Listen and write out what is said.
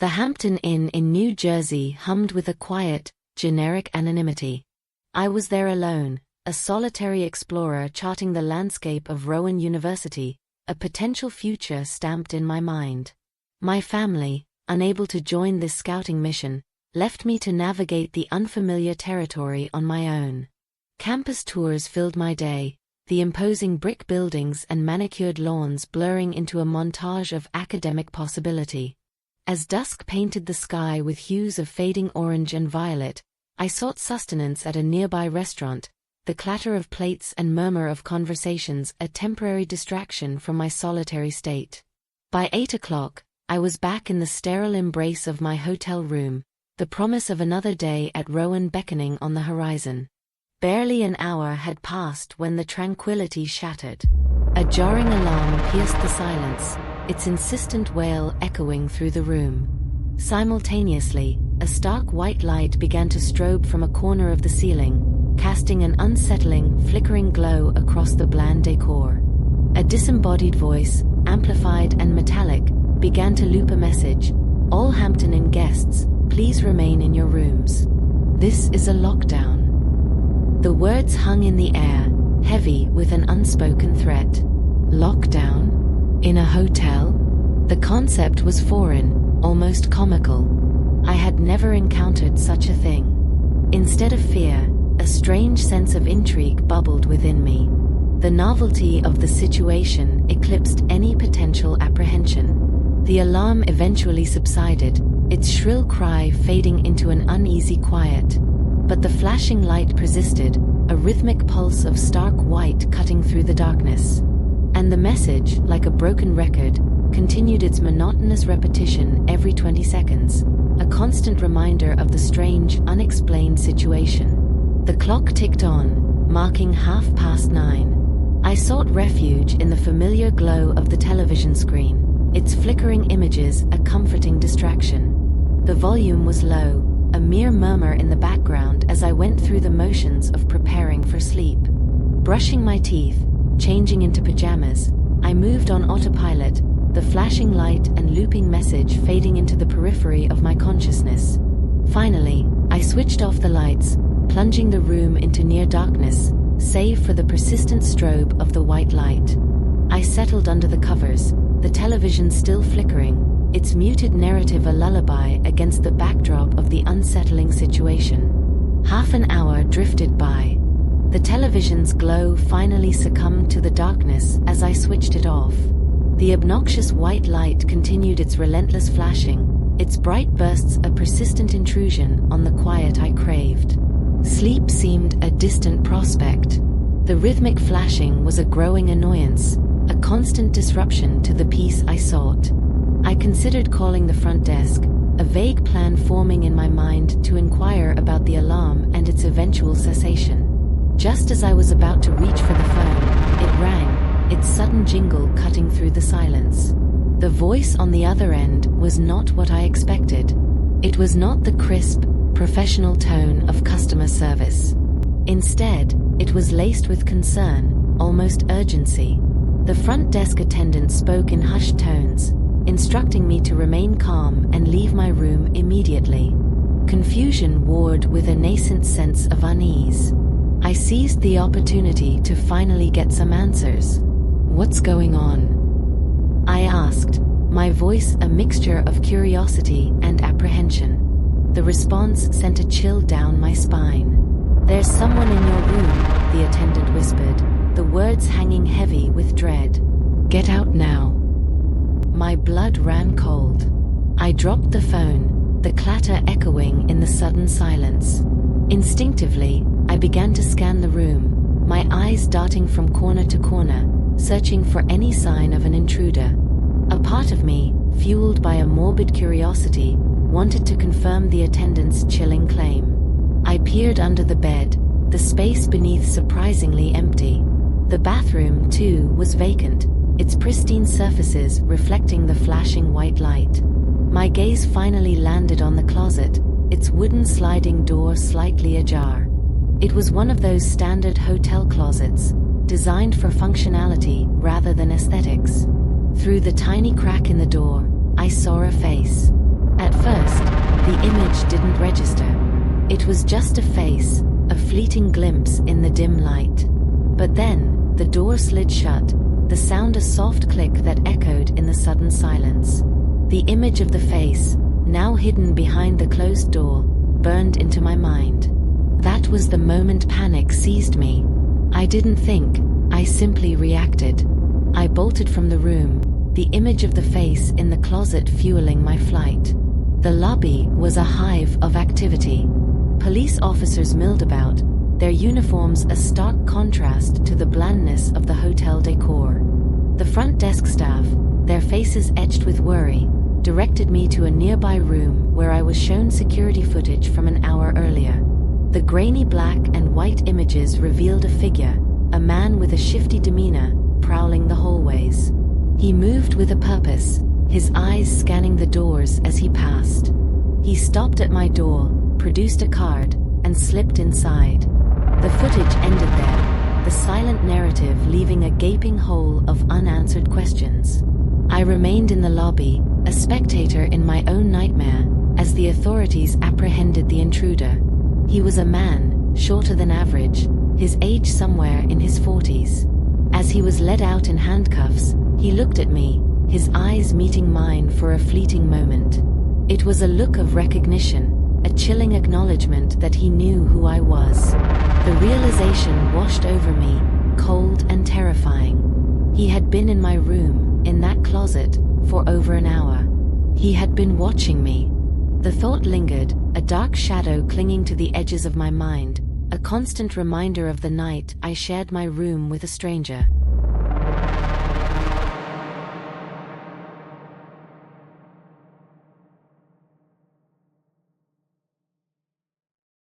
The Hampton Inn in New Jersey hummed with a quiet, generic anonymity. I was there alone, a solitary explorer charting the landscape of Rowan University, a potential future stamped in my mind. My family, unable to join this scouting mission, left me to navigate the unfamiliar territory on my own. Campus tours filled my day, the imposing brick buildings and manicured lawns blurring into a montage of academic possibility. As dusk painted the sky with hues of fading orange and violet, I sought sustenance at a nearby restaurant, the clatter of plates and murmur of conversations a temporary distraction from my solitary state. By 8 o'clock, I was back in the sterile embrace of my hotel room, the promise of another day at Rowan beckoning on the horizon. Barely an hour had passed when the tranquility shattered. A jarring alarm pierced the silence, its insistent wail echoing through the room. Simultaneously, a stark white light began to strobe from a corner of the ceiling, casting an unsettling, flickering glow across the bland decor. A disembodied voice, amplified and metallic, began to loop a message: "All Hampton Inn guests, please remain in your rooms. This is a lockdown." The words hung in the air, heavy with an unspoken threat. Lockdown? In a hotel? The concept was foreign, almost comical. I had never encountered such a thing. Instead of fear, a strange sense of intrigue bubbled within me. The novelty of the situation eclipsed any potential apprehension. The alarm eventually subsided, its shrill cry fading into an uneasy quiet. But the flashing light persisted, a rhythmic pulse of stark white cutting through the darkness. And the message, like a broken record, continued its monotonous repetition every 20 seconds, a constant reminder of the strange, unexplained situation. The clock ticked on, marking 9:30. I sought refuge in the familiar glow of the television screen, its flickering images a comforting distraction. The volume was low, a mere murmur in the background as I went through the motions of preparing for sleep. Brushing my teeth, changing into pajamas, I moved on autopilot, the flashing light and looping message fading into the periphery of my consciousness. Finally, I switched off the lights, plunging the room into near darkness, save for the persistent strobe of the white light. I settled under the covers, the television still flickering, its muted narrative a lullaby against the backdrop of the unsettling situation. Half an hour drifted by. The television's glow finally succumbed to the darkness as I switched it off. The obnoxious white light continued its relentless flashing, its bright bursts a persistent intrusion on the quiet I craved. Sleep seemed a distant prospect. The rhythmic flashing was a growing annoyance, a constant disruption to the peace I sought. I considered calling the front desk, a vague plan forming in my mind to inquire about the alarm and its eventual cessation. Just as I was about to reach for the phone, it rang, its sudden jingle cutting through the silence. The voice on the other end was not what I expected. It was not the crisp, professional tone of customer service. Instead, it was laced with concern, almost urgency. The front desk attendant spoke in hushed tones, instructing me to remain calm and leave my room immediately. Confusion warred with a nascent sense of unease. I seized the opportunity to finally get some answers. "What's going on?" I asked, my voice a mixture of curiosity and apprehension. The response sent a chill down my spine. "There's someone in your room," the attendant whispered, the words hanging heavy with dread. "Get out now." My blood ran cold. I dropped the phone, the clatter echoing in the sudden silence. Instinctively, I began to scan the room, my eyes darting from corner to corner, searching for any sign of an intruder. A part of me, fueled by a morbid curiosity, wanted to confirm the attendant's chilling claim. I peered under the bed, the space beneath surprisingly empty. The bathroom, too, was vacant, its pristine surfaces reflecting the flashing white light. My gaze finally landed on the closet, its wooden sliding door slightly ajar. It was one of those standard hotel closets, designed for functionality rather than aesthetics. Through the tiny crack in the door, I saw a face. At first, the image didn't register. It was just a face, a fleeting glimpse in the dim light. But then, the door slid shut, the sound a soft click that echoed in the sudden silence. The image of the face, now hidden behind the closed door, burned into my mind. That was the moment panic seized me. I didn't think, I simply reacted. I bolted from the room, the image of the face in the closet fueling my flight. The lobby was a hive of activity. Police officers milled about, their uniforms a stark contrast to the blandness of the hotel decor. The front desk staff, their faces etched with worry, directed me to a nearby room where I was shown security footage from an hour earlier. The grainy black and white images revealed a figure, a man with a shifty demeanor, prowling the hallways. He moved with a purpose, his eyes scanning the doors as he passed. He stopped at my door, produced a card, and slipped inside. The footage ended there, the silent narrative leaving a gaping hole of unanswered questions. I remained in the lobby, a spectator in my own nightmare, as the authorities apprehended the intruder. He was a man, shorter than average, his age somewhere in his 40s. As he was led out in handcuffs, he looked at me, his eyes meeting mine for a fleeting moment. It was a look of recognition, a chilling acknowledgement that he knew who I was. The realization washed over me, cold and terrifying. He had been in my room, in that closet, for over an hour. He had been watching me. The thought lingered, a dark shadow clinging to the edges of my mind, a constant reminder of the night I shared my room with a stranger.